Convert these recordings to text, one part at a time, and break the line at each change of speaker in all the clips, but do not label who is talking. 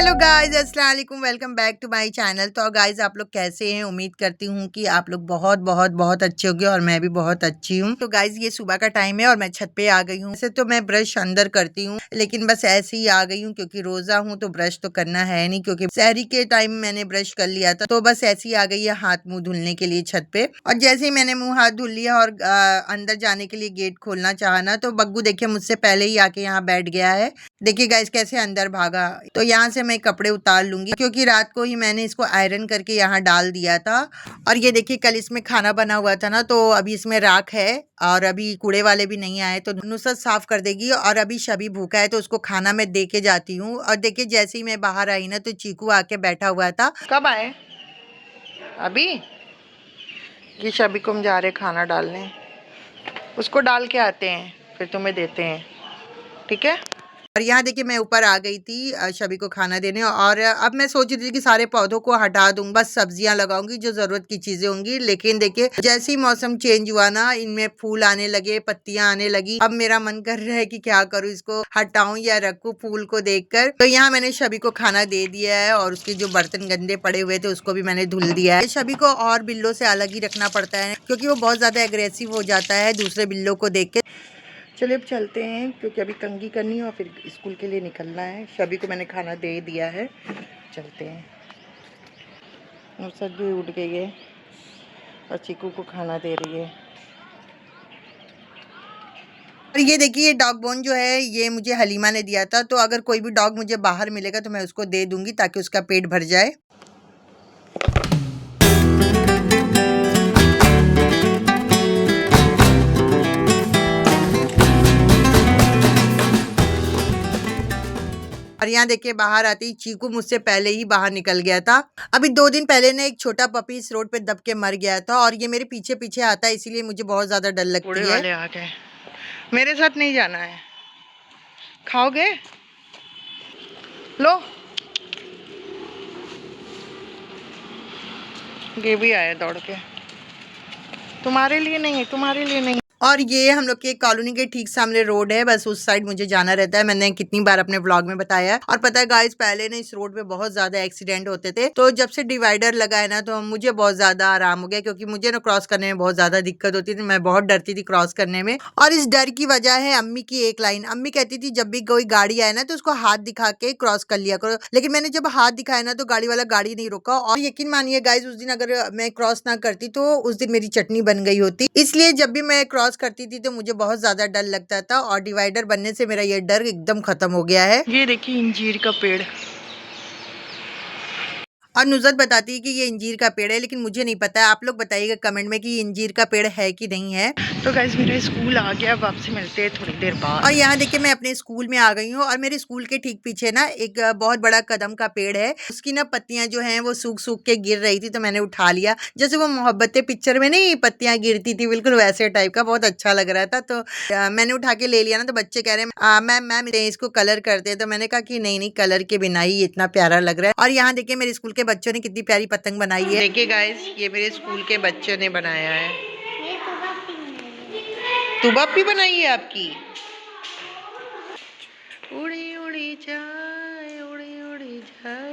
Hello guys, अस्सलाम वालेकुम, welcome back to my channel. तो गाइज आप लोग कैसे हैं? उम्मीद करती हूँ कि आप लोग बहुत बहुत बहुत अच्छे होंगे और मैं भी बहुत अच्छी हूँ। तो गाइज ये सुबह का टाइम है और मैं छत पे आ गई हूँ। वैसे तो मैं ब्रश अंदर करती हूँ, लेकिन बस ऐसे ही आ गई हूँ क्योंकि रोजा हूँ तो ब्रश तो करना है नहीं, क्योंकि सहरी के टाइम मैंने ब्रश कर लिया था। तो बस ऐसे ही आ गई है हाथ मुँह धुलने के लिए छत पे। और जैसे ही मैंने मुँह हाथ धुल लिया और अंदर जाने के लिए गेट खोलना चाहा ना, तो बग्गू देखिए मुझसे पहले ही आके यहाँ बैठ गया है। देखिए गाइस कैसे अंदर भागा। तो यहाँ से मैं कपड़े उतार लूंगी क्योंकि रात को ही मैंने इसको आयरन करके यहाँ डाल दिया था। और ये देखिए कल इसमें खाना बना हुआ था ना, तो अभी इसमें राख है और अभी कूड़े वाले भी नहीं आए, तो नुसरत साफ कर देगी। और अभी शबी भूखा है तो उसको खाना मैं दे के जाती हूँ। और देखिए जैसे ही मैं बाहर आई ना, तो चीकू आके बैठा हुआ था। कब आए? अभी ये शबी को हम जा रहे खाना डालने, उसको डाल के आते हैं फिर तुम्हें देते हैं, ठीक है? और यहाँ देखिए मैं ऊपर आ गई थी शबी को खाना देने। और अब मैं सोच रही थी कि सारे पौधों को हटा दूं, बस सब्जियां लगाऊंगी जो जरूरत की चीजें होंगी। लेकिन देखिए जैसे ही मौसम चेंज हुआ ना, इनमें फूल आने लगे, पत्तियां आने लगी। अब मेरा मन कर रहा है कि क्या करूं, इसको हटाऊं या रखूं फूल को देखकर। तो यहाँ मैंने शबी को खाना दे दिया है और उसके जो बर्तन गंदे पड़े हुए थे उसको भी मैंने धुल दिया है। शबी को और बिल्लों से अलग ही रखना पड़ता है क्योंकि वो बहुत ज्यादा एग्रेसिव हो जाता है दूसरे बिल्लों को देख के। चलिए अब चलते हैं क्योंकि अभी कंघी करनी है और फिर स्कूल के लिए निकलना है। शबी को मैंने खाना दे दिया है, चलते हैं। नुसरत भी उठ गई है और चीकू को खाना दे रही है। और ये देखिए ये डॉग बोन जो है ये मुझे हलीमा ने दिया था। तो अगर कोई भी डॉग मुझे बाहर मिलेगा तो मैं उसको दे दूंगी ताकि उसका पेट भर जाए। और यहाँ देखिए बाहर आते ही चीकू मुझसे पहले ही बाहर निकल गया था। अभी 2 दिन पहले ना एक छोटा पपी इस रोड पे दब के मर गया था और ये मेरे पीछे पीछे आता है, इसीलिए मुझे बहुत ज्यादा डर लगती है। वाले आ गए, मेरे साथ नहीं जाना है। खाओगे? लो, ये भी आया दौड़ के। तुम्हारे लिए नहीं है, तुम्हारे लिए नहीं। और ये हम लोग के कॉलोनी के ठीक सामने रोड है, बस उस साइड मुझे जाना रहता है। मैंने कितनी बार अपने व्लॉग में बताया है। और पता है गाइस पहले ना इस रोड पे बहुत ज्यादा एक्सीडेंट होते थे, तो जब से डिवाइडर लगा है ना तो मुझे बहुत ज्यादा आराम हो गया, क्योंकि मुझे ना क्रॉस करने में बहुत ज्यादा दिक्कत होती थी। मैं बहुत डरती थी क्रॉस करने में। और इस डर की वजह है अम्मी की एक लाइन। अम्मी कहती थी जब भी कोई गाड़ी आए ना तो उसको हाथ दिखा के क्रॉस कर लिया करो, लेकिन मैंने जब हाथ दिखाया ना तो गाड़ी वाला गाड़ी नहीं रोका। और यकीन मानिए गाइस उस दिन अगर मैं क्रॉस ना करती तो उस दिन मेरी चटनी बन गई होती। इसलिए जब भी मैं क्रॉस करती थी तो मुझे बहुत ज्यादा डर लगता था, और डिवाइडर बनने से मेरा ये डर एकदम खत्म हो गया है। ये देखिए इंजीर का पेड़। और नुसरत बताती है कि ये इंजीर का पेड़ है, लेकिन मुझे नहीं पता है। आप लोग बताइएगा कमेंट में कि ये इंजीर का पेड़ है कि नहीं है। तो गाइस मेरा स्कूल आ गया, वापसी मिलते हैं थोड़ी देर बाद। और यहाँ देखिए मैं अपने स्कूल में आ गई हूँ और मेरे स्कूल के ठीक पीछे ना एक बहुत बड़ा कदम का पेड़ है। उसकी ना पत्तियां जो है वो सूख सूख के गिर रही थी, तो मैंने उठा लिया। जैसे वो मोहब्बतें पिक्चर में नहीं पत्तियां गिरती थी, बिल्कुल वैसे टाइप का, बहुत अच्छा लग रहा था। तो मैंने उठा के ले लिया ना, तो बच्चे कह रहे हैं मैम इसको कलर करते हैं। तो मैंने कहा कि नहीं नहीं, कलर के बिना ही इतना प्यारा लग रहा है। और यहाँ देखिए मेरे स्कूल के बच्चों ने कितनी प्यारी पतंग बनाई है। देखिए गाइस ये मेरे स्कूल के बच्चों ने बनाया है। तुबापी बनाई है आपकी? उड़ी उड़ी जाए, उड़ी उड़ी जाए,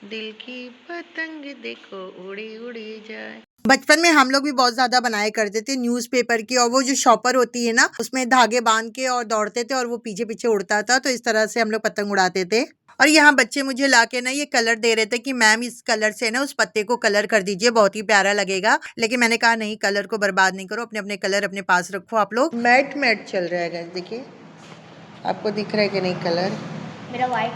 दिल की पतंग देखो उड़ी उड़ी जाए। बचपन में हम लोग भी बहुत ज्यादा बनाए करते थे न्यूज़पेपर की, और वो जो शॉपर होती है ना उसमें धागे बांध के और दौड़ते थे और वो पीछे पीछे उड़ता था, तो इस तरह से हम लोग पतंग उड़ाते थे। और यहाँ बच्चे मुझे लाके ना ये कलर दे रहे थे कि मैम इस कलर से ना उस पत्ते को कलर कर दीजिए, बहुत ही प्यारा लगेगा। लेकिन मैंने कहा नहीं, कलर को बर्बाद नहीं करो, अपने अपने कलर अपने पास रखो आप लोग। मैट मैट चल रहा है गाइस, देखिए आपको दिख रहा है कि नहीं कलर?
मेरा वाइट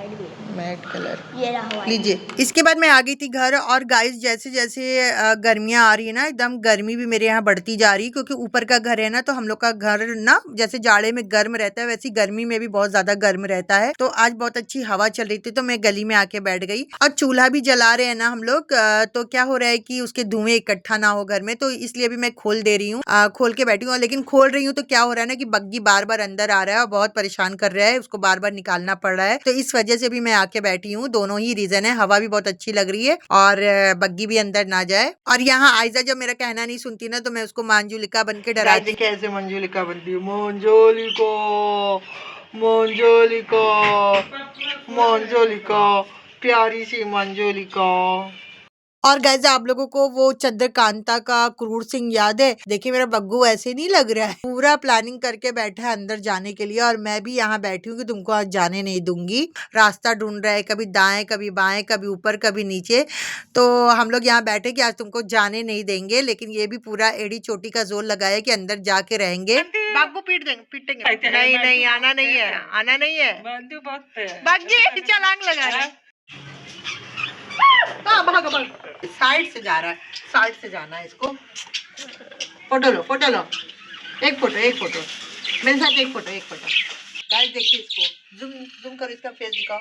भी
मैट कलर
ये रहा
लीजिए। इसके बाद मैं आ गई थी घर। और गाइस जैसे जैसे गर्मियां आ रही है ना, एकदम गर्मी भी मेरे यहाँ बढ़ती जा रही है, क्योंकि ऊपर का घर है ना, तो हम लोग का घर ना जैसे जाड़े में गर्म रहता है वैसी गर्मी में भी बहुत ज्यादा गर्म रहता है। तो आज बहुत अच्छी हवा चल रही थी तो मैं गली में आके बैठ गई। और चूल्हा भी जला रहे हैं ना हम लोग, तो क्या हो रहा है कि उसके धुएं इकट्ठा ना हो घर में, तो इसलिए भी मैं खोल दे रही हूँ, खोल के बैठी हूँ। लेकिन खोल रही हूँ तो क्या हो रहा है ना कि बग्गी बार बार अंदर आ रहा है और बहुत परेशान कर रहा है, उसको बार बार निकालना पड़ रहा है। तो इस वजह से भी मैं आके बैठी हूँ, दोनों ही रीजन है। हवा भी बहुत अच्छी लग रही है और बग्गी भी अंदर ना जाए। और यहाँ आयजा जब मेरा कहना नहीं सुनती ना, तो मैं उसको मंजुलिका बन के डराती। कैसे मंजुलिका बनती है? मंजुलिका मंजुलिका मंजोलिका, प्यारी सी मंजोलिका। और गाइस आप लोगों को वो चंद्रकांता का क्रूर सिंह याद है? देखिए मेरा बग्गू ऐसे नहीं लग रहा है, पूरा प्लानिंग करके बैठा है अंदर जाने के लिए, और मैं भी यहाँ बैठी हूँ कि तुमको आज जाने नहीं दूंगी। रास्ता ढूंढ रहा है, कभी दाएं कभी बाएं, कभी ऊपर कभी नीचे। तो हम लोग यहाँ बैठे कि आज तुमको जाने नहीं देंगे, लेकिन ये भी पूरा एड़ी चोटी का जोर लगाया कि अंदर जाके रहेंगे। बाबू पीटेंगे। नहीं नहीं, आना नहीं है, आना नहीं है। बागी छलांग लगा रहा है। हाँ, भाग भाग। साइड से जा रहा है, साइड से जाना है इसको। फोटो लो, फोटो लो, एक फोटो मेरे साथ, एक फोटो। गाइस देखिए इसको, जूम जूम करो, इसका फेस दिखाओ।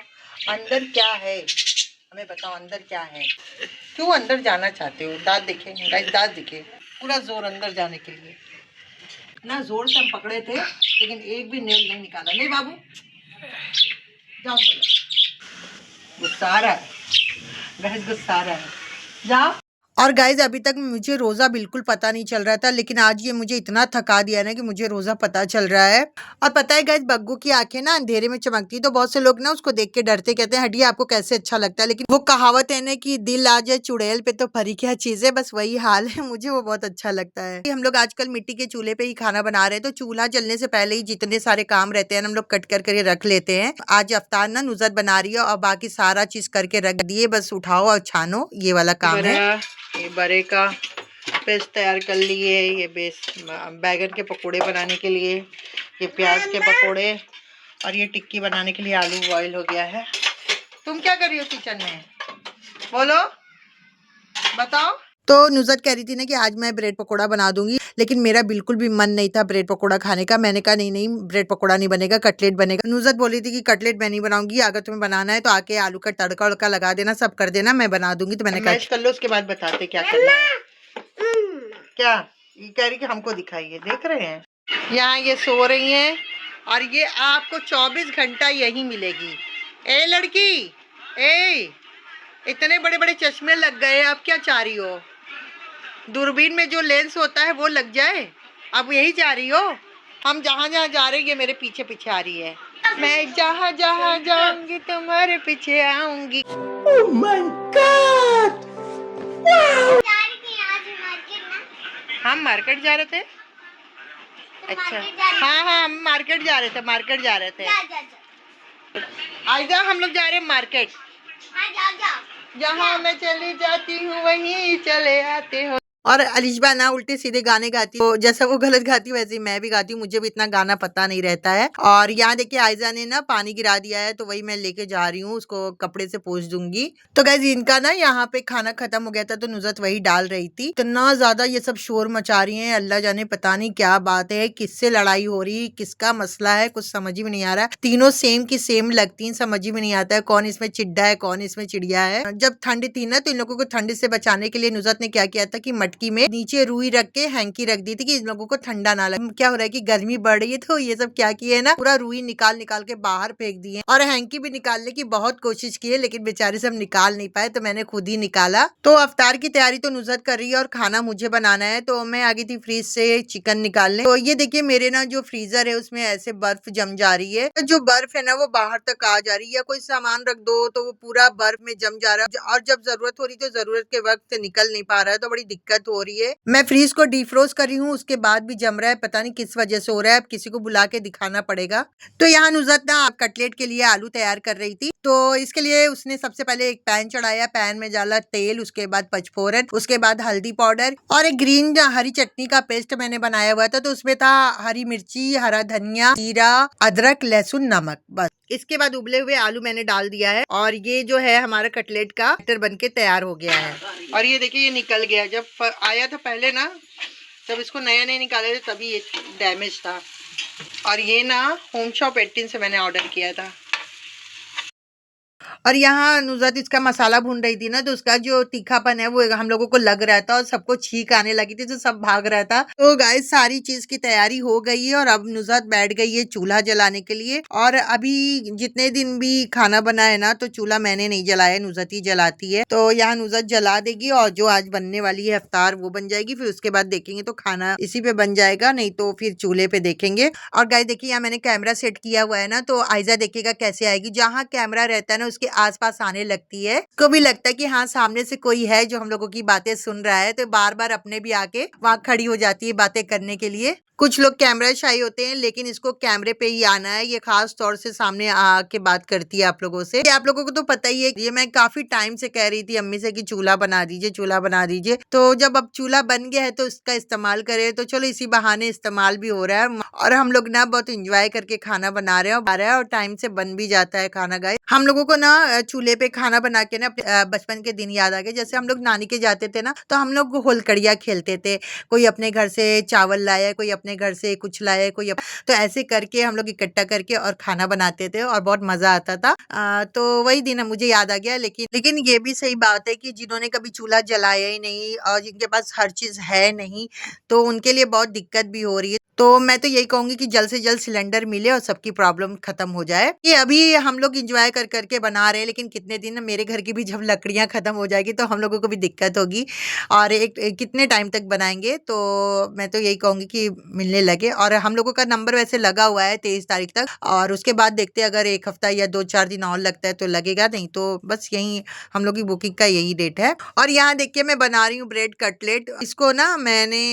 अंदर क्या है, हमें बताओ अंदर क्या है, क्यों अंदर जाना चाहते हो? दांत दिखे गाइस, दांत दिखे, पूरा जोर अंदर जाने के लिए। इतना जोर से हम पकड़े थे, लेकिन एक भी नेल नहीं निकाला। नहीं बाबू, जाओ चलो। गुस्सा आ रहा है गाइस, गुस्सा आ रहा है, जाओ। और गाइज अभी तक मुझे रोज़ा बिल्कुल पता नहीं चल रहा था, लेकिन आज ये मुझे इतना थका दिया ना कि मुझे रोज़ा पता चल रहा है। और पता है गाइज, बग्गू की आंखें ना अंधेरे में चमकती, तो बहुत से लोग ना उसको देख के डरते, कहते हैं हटिए आपको कैसे अच्छा लगता है। लेकिन वो कहावत है ना कि दिल आ जाए चुड़ैल पे तो परी क्या चीज़ है, बस वही हाल है। मुझे वो बहुत अच्छा लगता है। हम लोग आजकल मिट्टी के चूल्हे पे ही खाना बना रहे हैं, तो चूल्हा जलने से पहले ही जितने सारे काम रहते हैं हम लोग कट करके रख लेते हैं। आज अफ्तार ना नुज़रत बना रही है और बाकी सारा चीज करके रख दिए, बस उठाओ और छानो, ये वाला काम है। ये बड़े का पेस्ट तैयार कर लिए, ये बैगन के पकोड़े बनाने के लिए, ये प्याज के पकोड़े, और ये टिक्की बनाने के लिए आलू बॉईल हो गया है। तुम क्या कर रही हो किचन में, बोलो, बताओ। तो नुज़रत कह रही थी ना कि आज मैं ब्रेड पकोड़ा बना दूंगी, लेकिन मेरा बिल्कुल भी मन नहीं था ब्रेड पकोड़ा खाने का। मैंने कहा नहीं नहीं, ब्रेड पकोड़ा नहीं बनेगा, कटलेट बनेगा। नुज़रत बोली थी कि कटलेट मैं नहीं बनाऊंगी, अगर तुम्हें बनाना है तो आके आलू का तड़का उड़का लगा देना, सब कर देना, मैं बना दूंगी। तो मैंने कहा कर लो, उसके बाद बताते क्या करना है। क्या ये कह रही कि हमको दिखाइए, देख रहे हैं यहाँ ये सो रही हैं, और ये आपको 24 घंटा यही मिलेगी। ए लड़की, ए इतने बड़े बड़े चश्मे लग गए, आप क्या चाह रही हो? दूरबीन में जो लेंस होता है वो लग जाए, अब यही जा रही हो? हम जहाँ जहाँ जा रहे हैं ये मेरे पीछे पीछे आ रही है। मैं जहाँ जहाँ जाऊंगी तुम्हारे पीछे आऊंगी। Oh my God! Wow! हम मार्केट जा रहे थे। अच्छा, हाँ हाँ हम मार्केट जा रहे थे, आइजा हम लोग जा रहे हैं मार्केट। जहाँ मैं चली जाती हूँ वहीं चले आते हो। और अलिशबा ना उल्टे सीधे गाने गाती है, जैसा वो गलत गाती वैसे ही मैं भी गाती हूँ, मुझे भी इतना गाना पता नहीं रहता है। और यहाँ देखिए आयजा ने ना पानी गिरा दिया है, तो वही मैं लेके जा रही हूँ, उसको कपड़े से पोंछ दूंगी। तो गाइस इनका ना यहाँ पे खाना खत्म हो गया था, तो नुज़रत वही डाल रही थी। इतना ज्यादा ये सब शोर मचा रही है, अल्लाह जाने पता नहीं क्या बात है, किससे लड़ाई हो रही, किसका मसला है, कुछ समझ ही में नहीं आ रहा है। तीनों सेम की सेम लगती है, समझ ही में नहीं आता है कौन इसमें चिड्डा है कौन इसमें चिड़िया है। जब ठंड थी ना, तो इन लोगों को ठंड से बचाने के लिए नुज़रत ने क्या किया था कि मटकी में नीचे रुई रख के हैंकी रख दी थी कि इन लोगों को ठंडा ना लगे। क्या हो रहा है कि गर्मी बढ़ रही है, तो ये सब क्या किए है ना, पूरा रुई निकाल निकाल के बाहर फेंक दिए, और हैंकी भी निकालने की बहुत कोशिश की है, लेकिन बेचारे सब निकाल नहीं पाए, तो मैंने खुद ही निकाला। तो अफ्तार की तैयारी तो नुज़रत कर रही है और खाना मुझे बनाना है, तो मैं आ गई थी फ्रीज से चिकन निकालने। तो ये देखिए मेरे ना जो फ्रीजर है उसमें ऐसे बर्फ जम जा रही है, जो बर्फ है ना वो बाहर तक आ जा रही है, कोई सामान रख दो तो वो पूरा बर्फ में जम जा रहा है, और जब जरूरत हो रही तो जरूरत के वक्त निकल नहीं पा रहा है, तो बड़ी दिक्कत हो रही है। मैं फ्रीज को डिफ्रोज कर रही हूँ, उसके बाद भी जम रहा है, पता नहीं किस वजह से हो रहा है, अब किसी को बुला के दिखाना पड़ेगा। तो यहाँ नुज़रत ना कटलेट के लिए आलू तैयार कर रही थी, तो इसके लिए उसने सबसे पहले एक पैन चढ़ाया, पैन में डाला तेल, उसके बाद पचफोरन, उसके बाद हल्दी पाउडर, और एक ग्रीन हरी चटनी का पेस्ट मैंने बनाया हुआ था, तो उसमें था हरी मिर्ची, हरा धनिया, जीरा, अदरक, लहसुन, नमक, बस। इसके बाद उबले हुए आलू मैंने डाल दिया है, और ये जो है हमारा कटलेट का बैटर बन के तैयार हो गया है। और ये देखिए ये निकल गया, जब आया था पहले ना, जब इसको नया नहीं निकाले थे तभी ये डैमेज था, और ये ना होम शॉप 18 से मैंने ऑर्डर किया था। और यहाँ नुज़त इसका मसाला भून रही थी ना, तो उसका जो तीखापन है वो हम लोगों को लग रहा था और सबको छींक आने लगी थी, तो सब भाग रहा था। तो गाइस सारी चीज की तैयारी हो गई है और अब नुज़त बैठ गई है चूल्हा जलाने के लिए। और अभी जितने दिन भी खाना बना है ना, तो चूल्हा मैंने नहीं जलाया, नुज़त ही जलाती है। तो यहाँ नुज़त जला देगी और जो आज बनने वाली है इफ्तार वो बन जाएगी। फिर उसके बाद देखेंगे तो खाना इसी पे बन जाएगा, नहीं तो फिर चूल्हे पे देखेंगे। और गाइस देखिए यहाँ मैंने कैमरा सेट किया हुआ है ना, तो आयजा देखिएगा कैसे आएगी। जहाँ कैमरा रहता है ना उसके आसपास आने लगती है, को भी लगता है कि हाँ सामने से कोई है जो हम लोगों की बातें सुन रहा है, तो बार बार अपने भी आके वहाँ खड़ी हो जाती है बातें करने के लिए। कुछ लोग कैमरा शाई होते हैं, लेकिन इसको कैमरे पे ही आना है। ये खास तौर से सामने आके बात करती है आप लोगों से। आप लोगों को तो पता ही है, ये मैं काफी टाइम से कह रही थी अम्मी से कि चूल्हा बना दीजिए, चूल्हा बना दीजिए। तो जब अब चूल्हा बन गया है तो इसका इस्तेमाल करें, तो चलो इसी बहाने इस्तेमाल भी हो रहा है और हम लोग ना बहुत इंजॉय करके खाना बना रहे हैं और टाइम से बन भी जाता है खाना। गाइस हम लोगों को ना चूल्हे पे खाना बना के ना बचपन के दिन याद आ गए। जैसे हम लोग नानी के जाते थे ना, तो हम लोग होलकड़िया खेलते थे। कोई अपने घर से चावल लाया, कोई अपने घर से कुछ लाया, तो ऐसे करके हम लोग इकट्ठा करके और खाना बनाते थे और बहुत मजा आता था। तो वही दिन मुझे याद आ गया। लेकिन ये भी सही बात है कि जिन्होंने कभी चूल्हा जलाया ही नहीं और जिनके पास हर चीज है नहीं, तो उनके लिए बहुत दिक्कत भी हो रही है। तो मैं तो यही कहूंगी कि जल्द से जल्द सिलेंडर मिले और सबकी प्रॉब्लम खत्म हो जाए। ये अभी हम लोग इंजॉय कर करके बना रहे हैं, लेकिन कितने दिन मेरे घर की भी जब लकड़ियां खत्म हो जाएगी तो हम लोगों को भी दिक्कत होगी और कितने टाइम तक बनाएंगे। तो मैं तो यही कहूंगी कि मिलने लगे। और हम लोगों का नंबर वैसे लगा हुआ है 23 तारीख तक, और उसके बाद देखते हैं अगर 1 हफ्ता या 2-4 दिन और लगता है तो लगेगा, नहीं तो बस यही हम लोग की बुकिंग का यही डेट है। और यहाँ देखिए मैं बना रही हूँ ब्रेड कटलेट। इसको ना मैंने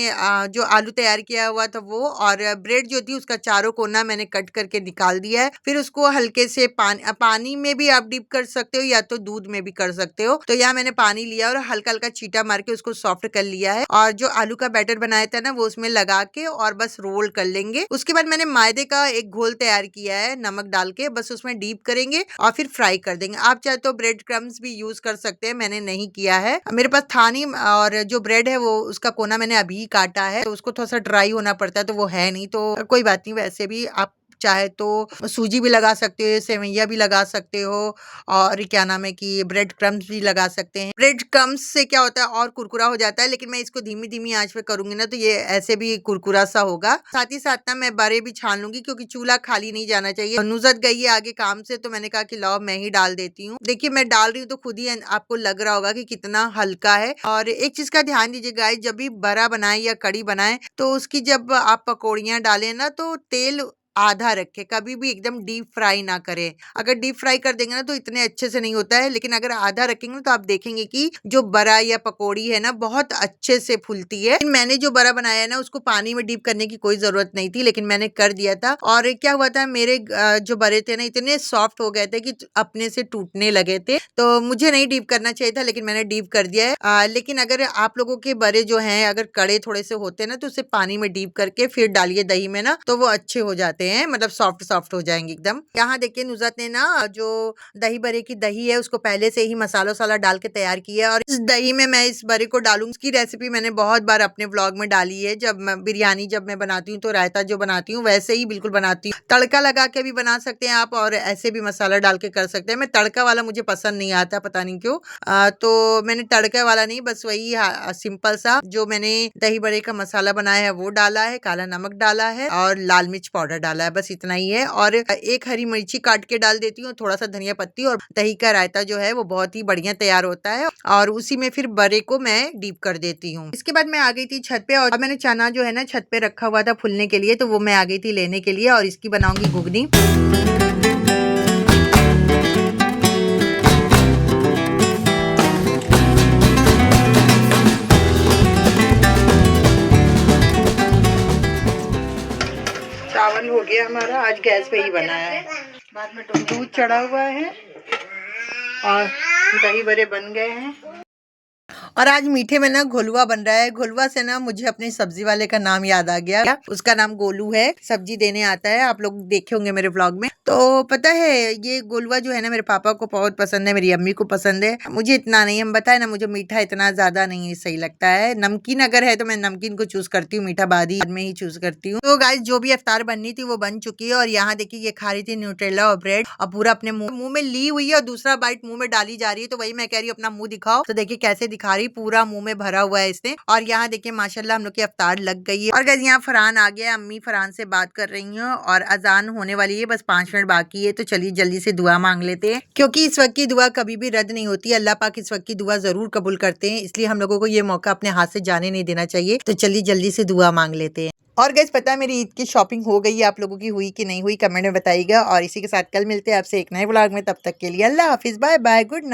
जो आलू तैयार किया हुआ था वो, और ब्रेड जो थी उसका चारों कोना मैंने कट करके निकाल दिया है। फिर उसको हल्के से पानी में भी आप डिप कर सकते हो या तो दूध में भी कर सकते हो। तो यहाँ मैंने पानी लिया और हल्का हल्का चीटा मार के उसको सॉफ्ट कर लिया है, और जो आलू का बैटर बनाया था ना वो उसमें लगा के और बस रोल कर लेंगे। उसके बाद मैंने मैदे का एक घोल तैयार किया है नमक डाल के, बस उसमें डीप करेंगे और फिर फ्राई कर देंगे। आप चाहे तो ब्रेड क्रम्स भी यूज कर सकते हैं, मैंने नहीं किया है, मेरे पास था नहीं। और जो ब्रेड है वो उसका कोना मैंने अभी काटा है, तो उसको थोड़ा सा ड्राई होना पड़ता है, तो वो है नहीं, तो कोई बात नहीं। वैसे भी आप चाहे तो सूजी भी लगा सकते हो, सेवैया भी लगा सकते हो, और क्या नाम है कि ब्रेड क्रम्स भी लगा सकते हैं। ब्रेड क्रम्स से क्या होता है और कुरकुरा हो जाता है, लेकिन मैं इसको धीमी धीमी आंच पे करूंगी ना तो ये ऐसे भी कुरकुरा सा होगा। साथ ही साथ ना मैं बड़े भी छान लूंगी, क्योंकि चूल्हा खाली नहीं जाना चाहिए। नुज़त गई है आगे काम से, तो मैंने कहा कि लाओ मैं ही डाल देती हूँ। देखिए मैं डाल रही हूँ तो खुद ही आपको लग रहा होगा कि कितना हल्का है। और एक चीज का ध्यान दीजिए गाइस, जब भी बड़ा बनाए या कड़ी बनाए तो उसकी जब आप पकौड़ियां डालें ना तो तेल आधा रखे, कभी भी एकदम डीप फ्राई ना करें। अगर डीप फ्राई कर देंगे ना तो इतने अच्छे से नहीं होता है, लेकिन अगर आधा रखेंगे ना तो आप देखेंगे कि जो बड़ा या पकौड़ी है ना बहुत अच्छे से फूलती है। मैंने जो बड़ा बनाया है ना उसको पानी में डीप करने की कोई जरूरत नहीं थी, लेकिन मैंने कर दिया था। और क्या हुआ था, मेरे जो बड़े थे ना इतने सॉफ्ट हो गए थे कि अपने से टूटने लगे थे, तो मुझे नहीं डीप करना चाहिए था, लेकिन मैंने डीप कर दिया है। लेकिन अगर आप लोगों के बड़े जो हैं अगर कड़े थोड़े से होते हैं ना तो उसे पानी में डीप करके फिर डालिए दही में ना, तो वो अच्छे हो जाते हैं, मतलब सॉफ्ट सॉफ्ट हो जाएंगे एकदम। यहाँ देखिए नुज़त ने ना जो दही बड़े की दही है उसको पहले से ही मसाला वसाला डाल के तैयार किया है, और इस दही में मैं इस बड़े को डालूंगी। इसकी रेसिपी मैंने बहुत बार अपने व्लॉग में डाली है। जब मैं बिरयानी जब मैं बनाती हूँ तो रायता जो बनाती हूँ वैसे ही बिल्कुल बनाती हूँ। तड़का लगा के भी बना सकते हैं आप, और ऐसे भी मसाला डाल के कर सकते हैं। मैं तड़का वाला मुझे पसंद नहीं आता, पता नहीं क्यों। तो मैंने तड़का वाला नहीं, बस वही सिंपल सा जो मैंने दही बड़े का मसाला बनाया है वो डाला है, काला नमक डाला है और लाल मिर्च पाउडर डाला है, बस इतना ही है। और एक हरी मिर्ची काट के डाल देती हूँ, थोड़ा सा धनिया पत्ती, और दही का रायता जो है वो बहुत ही बढ़िया तैयार होता है। और उसी में फिर बड़े को मैं डीप कर देती हूँ। इसके बाद मैं आ गई थी छत पे, और मैंने चना जो है ना छत पे रखा हुआ था फूलने के लिए, तो वो मैं आ गई थी लेने के लिए, और इसकी बनाऊंगी घुगनी। चावल हो गया हमारा, आज गैस पे ही बनाया है। बाद में दूध चढ़ा हुआ है और दही बड़े बन गए हैं। और आज मीठे में ना घोलुआ बन रहा है। घोलुआ से ना मुझे अपने सब्जी वाले का नाम याद आ गया। उसका नाम गोलू है, सब्जी देने आता है। आप लोग देखे होंगे मेरे व्लॉग में। तो पता है ये गोलुआ जो है ना मेरे पापा को बहुत पसंद है, मेरी अम्मी को पसंद है, मुझे इतना नहीं। हम बताए ना मुझे मीठा इतना ज्यादा नहीं सही लगता है। नमकीन अगर है तो मैं नमकीन को चूज करती हूँ, मीठा बाद में ही चूज करती हूँ। तो गाइस जो भी इफ्तार बननी थी वो बन चुकी है। और यहाँ देखिए ये खा रही थी न्यूट्रेला और ब्रेड और पूरा अपने मुंह में ली हुई है और दूसरा बाइट मुंह में डाली जा रही है। तो वही मैं कह रही हूँ अपना मुंह दिखाओ। तो देखिए कैसे दिखा रही, पूरा मुंह में भरा हुआ है इसने। और यहाँ देखिए माशाल्लाह हम लोग की इफ्तार लग गई है। और गाइस यहाँ फरहान आ गया, अम्मी फरहान से बात कर रही हूँ और अजान होने वाली है, बस 5 मिनट बाकी है। तो चलिए जल्दी से दुआ मांग लेते हैं, क्योंकि इस वक्त की दुआ कभी भी रद्द नहीं होती। अल्लाह पाक इस वक्त की दुआ जरूर कबूल करते हैं, इसलिए हम लोगों को ये मौका अपने हाथ से जाने नहीं देना चाहिए। तो चलिए जल्दी से दुआ मांग लेते हैं। और गाइस पता है मेरी ईद की शॉपिंग हो गई है, आप लोगों की हुई कि नहीं हुई कमेंट में बताइएगा। और इसी के साथ कल मिलते हैं आपसे एक नए व्लॉग में, तब तक के लिए अल्लाह हाफिज, बाय बाय, गुड नाइट।